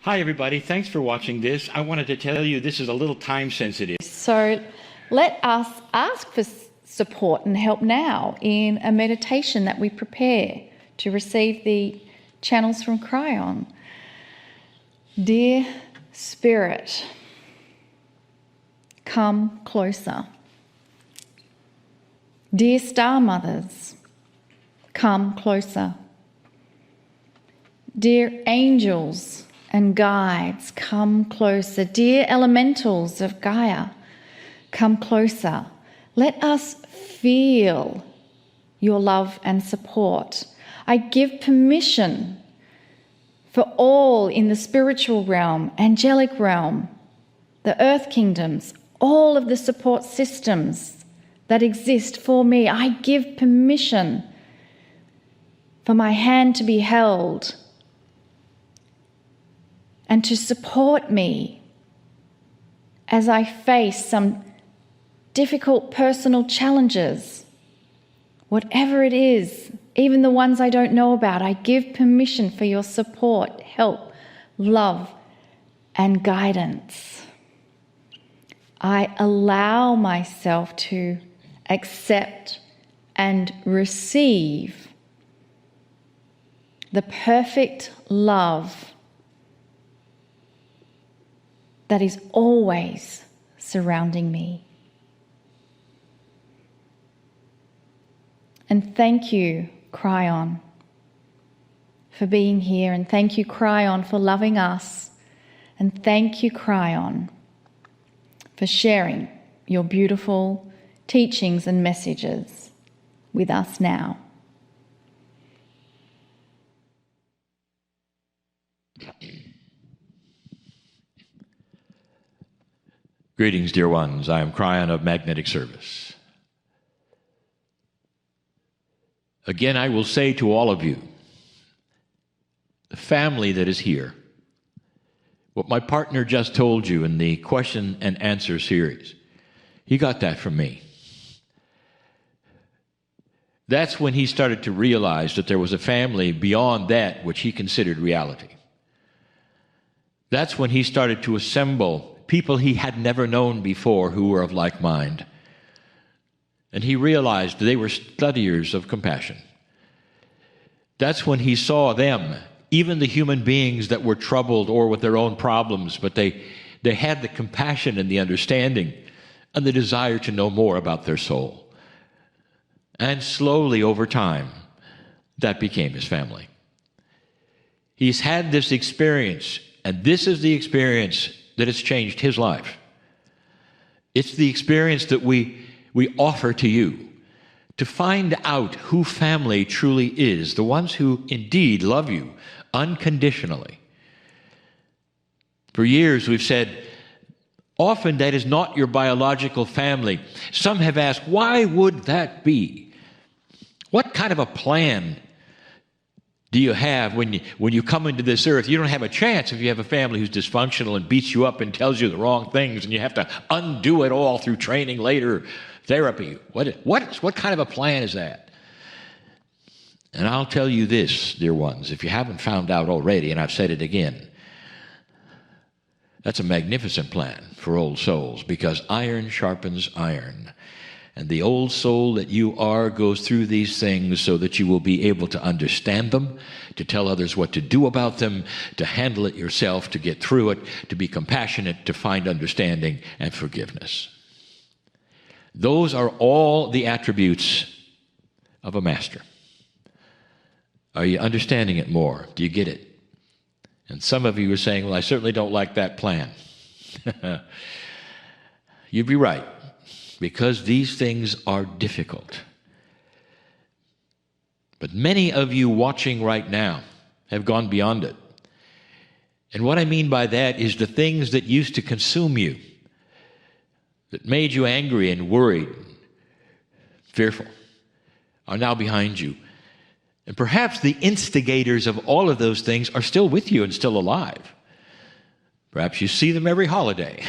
Hi, everybody. Thanks for watching this. I wanted to tell you this is a little time sensitive. So let us ask for support and help now in a meditation that we prepare to receive the channels from Kryon. Dear Spirit, come closer. Dear Star Mothers, come closer. Dear angels and guides, come closer. Dear elementals of Gaia, come closer. Let us feel your love and support. I give permission for all in the spiritual realm, angelic realm, the earth kingdoms, all of the support systems that exist for me. I give permission for my hand to be held and to support me as I face some difficult personal challenges. Whatever it is, even the ones I don't know about, I give permission for your support, help, love, and guidance. I allow myself to accept and receive the perfect love that is always surrounding me. And thank you, Kryon, for being here. And thank you, Kryon, for loving us. And thank you, Kryon, for sharing your beautiful teachings and messages with us now. Greetings, dear ones. I am Kryon of Magnetic Service. Again, I will say to all of you, the family that is here, what my partner just told you in the question and answer series, he got that from me. That's when he started to realize that there was a family beyond that which he considered reality. That's when he started to assemble people he had never known before who were of like mind. And he realized they were studiers of compassion. That's when he saw them, even the human beings that were troubled or with their own problems, but they had the compassion and the understanding and the desire to know more about their soul. And slowly over time, that became his family. He's had this experience, and this is the experience that has changed his life. It's the experience that we offer to you to find out who family truly is, the ones who indeed love you unconditionally. For years we've said, often that is not your biological family. Some have asked, why would that be? What kind of a plan do you have when you come into this earth? You don't have a chance if you have a family who's dysfunctional and beats you up and tells you the wrong things, and you have to undo it all through training later, therapy. What kind of a plan is that? And I'll tell you this, dear ones, if you haven't found out already, and I've said it again, that's a magnificent plan for old souls, because iron sharpens iron. And the old soul that you are goes through these things so that you will be able to understand them, to tell others what to do about them, to handle it yourself, to get through it, to be compassionate, to find understanding and forgiveness. Those are all the attributes of a master. Are you understanding it more? Do you get it? And some of you are saying, well, I certainly don't like that plan. You'd be right, because these things are difficult. But many of you watching right now have gone beyond it. And what I mean by that is the things that used to consume you, that made you angry and worried, fearful, are now behind you. And perhaps the instigators of all of those things are still with you and still alive. Perhaps you see them every holiday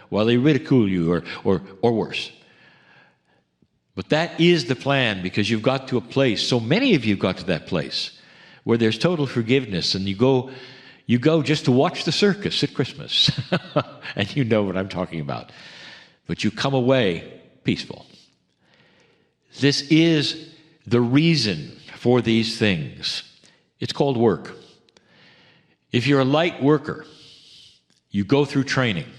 while they ridicule you or worse. But that is the plan, because you've got to a place, so many of you got to that place, where there's total forgiveness, and you You go just to watch the circus at Christmas, and you know what I'm talking about. But you come away peaceful. This is the reason for these things. It's called work. If you're a light worker, you go through training.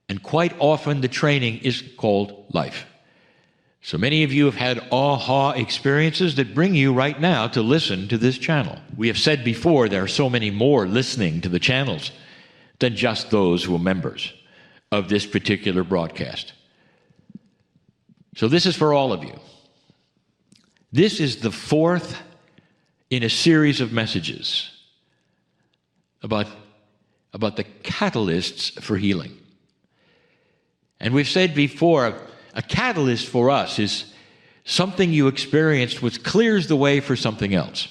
And quite often the training is called life. So many of you have had aha experiences that bring you right now to listen to this channel. We have said before there are so many more listening to the channels than just those who are members of this particular broadcast. So this is for all of you. This is the fourth in a series of messages about the catalysts for healing. And we've said before, a catalyst for us is something you experienced which clears the way for something else.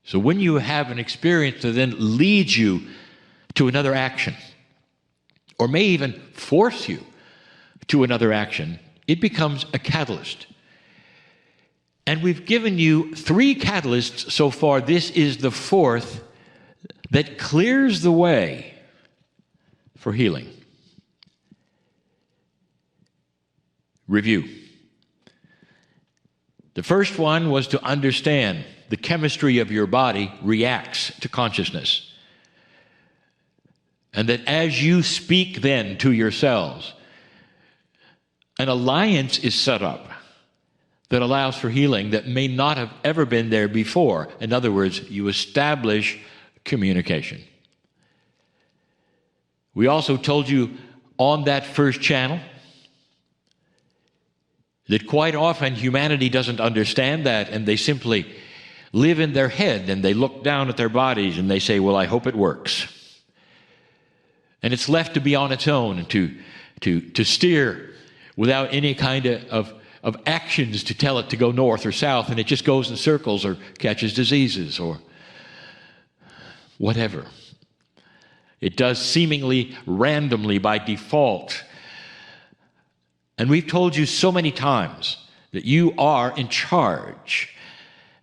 So when you have an experience that then leads you to another action, or may even force you to another action, it becomes a catalyst. And we've given you 3 catalysts so far. This is the fourth that clears the way for healing. Review. The first one was to understand the chemistry of your body reacts to consciousness. And that as you speak then to yourselves, an alliance is set up that allows for healing that may not have ever been there before. In other words, you establish communication. We also told you on that first channel that quite often humanity doesn't understand that, and they simply live in their head and they look down at their bodies and they say, well, I hope it works. And it's left to be on its own and to steer without any kind of actions to tell it to go north or south, and it just goes in circles or catches diseases or whatever. It does seemingly randomly by default. And we've told you so many times that you are in charge.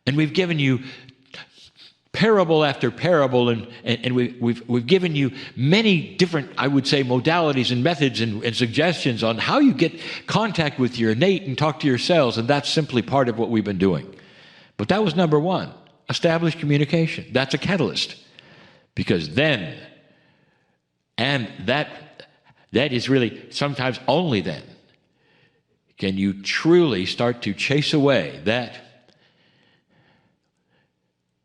And we've given you parable after parable, and we've given you many different, I would say, modalities and methods and suggestions on how you get contact with your innate and talk to yourselves, and that's simply part of what we've been doing. But that was number 1, establish communication. That's a catalyst. Because then, and that is really sometimes only then, can you truly start to chase away that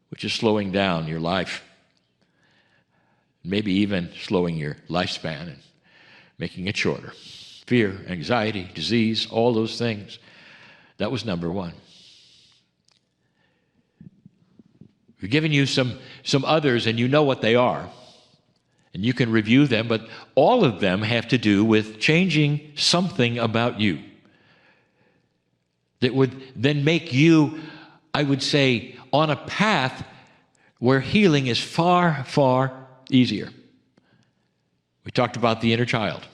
which is slowing down your life, maybe even slowing your lifespan and making it shorter. Fear, anxiety, disease, all those things. That was number 1. We've given you some others, and you know what they are. And you can review them, but all of them have to do with changing something about you that would then make you, I would say, on a path where healing is far, far easier. We talked about the inner child.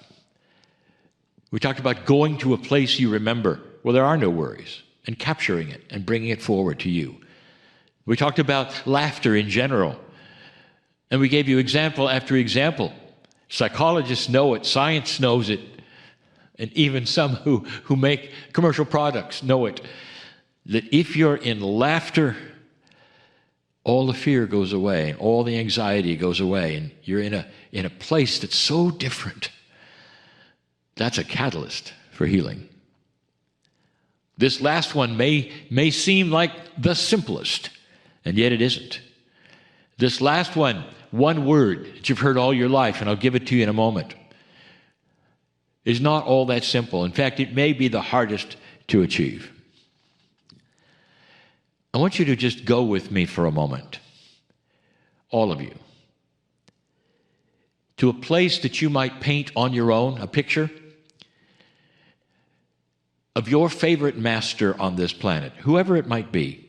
We talked about going to a place you remember where there are no worries and capturing it and bringing it forward to you. We talked about laughter in general. And we gave you example after example. Psychologists know it, science knows it, and even some who make commercial products know it, that if you're in laughter, all the fear goes away, and all the anxiety goes away, and you're in a place that's so different. That's a catalyst for healing. This last one may seem like the simplest, and yet it isn't. This last one word that you've heard all your life, and I'll give it to you in a moment, is not all that simple. In fact, it may be the hardest to achieve. I want you to just go with me for a moment, all of you, to a place that you might paint on your own, a picture of your favorite master on this planet, whoever it might be,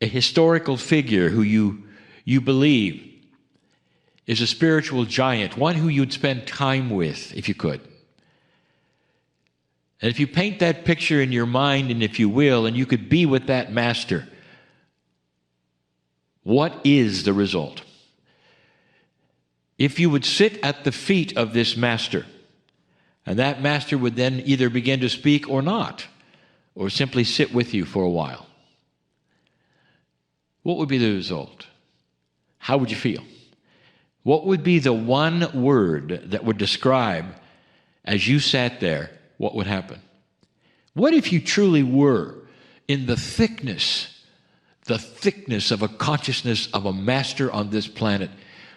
a historical figure who you believe is a spiritual giant, one who you'd spend time with if you could. And if you paint that picture in your mind, and if you will, and you could be with that master, What is the result? If you would sit at the feet of this master, and that master would then either begin to speak or not, or simply sit with you for a while, what would be the result? How would you feel? What would be the one word that would describe, as you sat there, what would happen? What if you truly were in the thickness of a consciousness of a master on this planet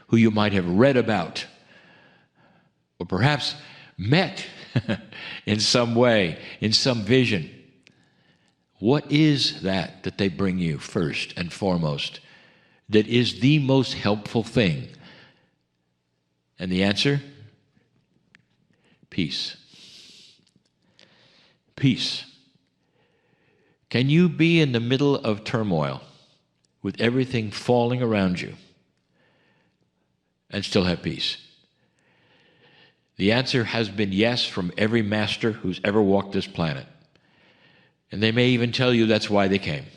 who you might have read about or perhaps met in some way, in some vision? What is that they bring you first and foremost that is the most helpful thing? And the answer? Peace. Peace. Can you be in the middle of turmoil with everything falling around you and still have peace? The answer has been yes from every master who's ever walked this planet. And they may even tell you that's why they came.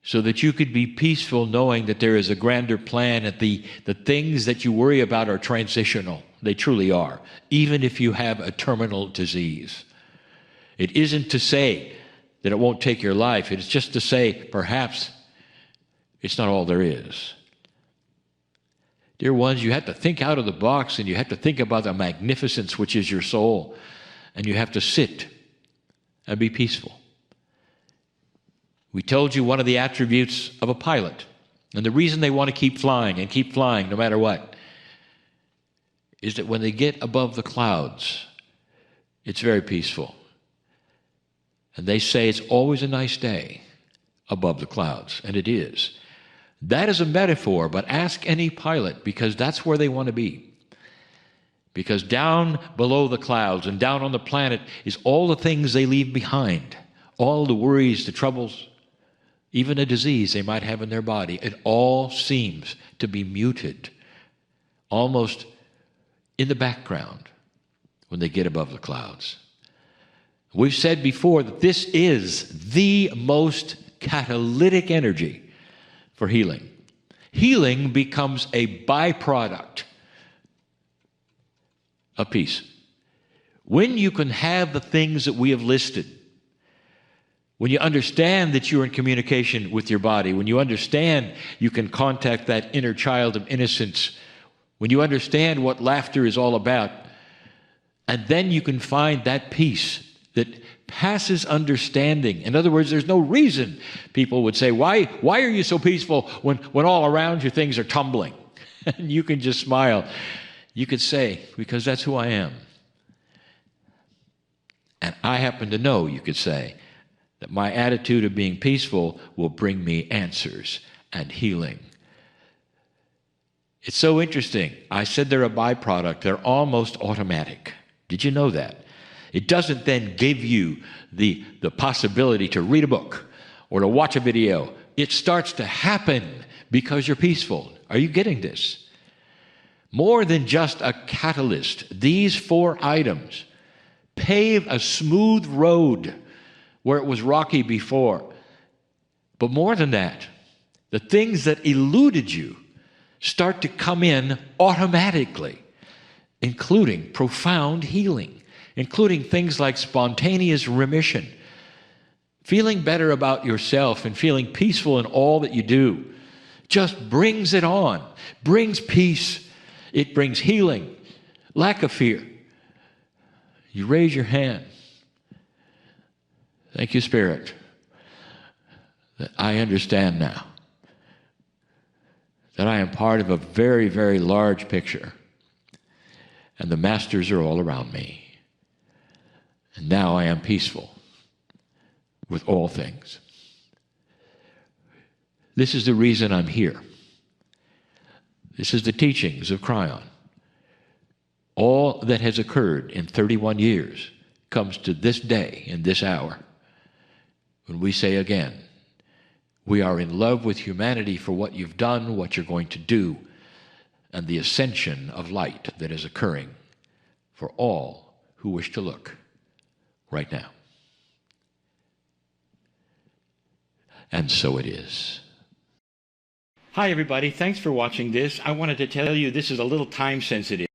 So that you could be peaceful knowing that there is a grander plan, that the things that you worry about are transitional. They truly are, even if you have a terminal disease. It isn't to say that it won't take your life. It's just to say, perhaps, it's not all there is. Dear ones, you have to think out of the box, and you have to think about the magnificence which is your soul, and you have to sit and be peaceful. We told you one of the attributes of a pilot, and the reason they want to keep flying no matter what, is that when they get above the clouds, it's very peaceful. And they say it's always a nice day above the clouds, and it is. That is a metaphor, but ask any pilot, because that's where they want to be. Because down below the clouds and down on the planet is all the things they leave behind, all the worries, the troubles, even a disease they might have in their body. It all seems to be muted, almost in the background when they get above the clouds. We've said before that this is the most catalytic energy for healing. Healing becomes a byproduct of peace. When you can have the things that we have listed, when you understand that you're in communication with your body, when you understand you can contact that inner child of innocence, when you understand what laughter is all about, and then you can find that peace that passes understanding. In other words, there's no reason people would say, why are you so peaceful when all around you things are tumbling? And you can just smile. You could say, because that's who I am. And I happen to know, you could say, that my attitude of being peaceful will bring me answers and healing. It's so interesting. I said they're a byproduct. They're almost automatic. Did you know that? It doesn't then give you the possibility to read a book or to watch a video. It starts to happen because you're peaceful. Are you getting this? More than just a catalyst, these 4 items pave a smooth road where it was rocky before. But more than that, the things that eluded you start to come in automatically, including profound healing, including things like spontaneous remission, feeling better about yourself and feeling peaceful in all that you do. Just brings it on, brings peace. It brings healing, lack of fear. You raise your hand. Thank you, Spirit, that I understand now that I am part of a very, very large picture, and the masters are all around me. And now I am peaceful with all things. This is the reason I'm here. This is the teachings of Kryon. All that has occurred in 31 years comes to this day, in this hour, when we say again, we are in love with humanity for what you've done, what you're going to do, and the ascension of light that is occurring for all who wish to look right now. And so it is. Hi, everybody. Thanks for watching this. I wanted to tell you this is a little time sensitive.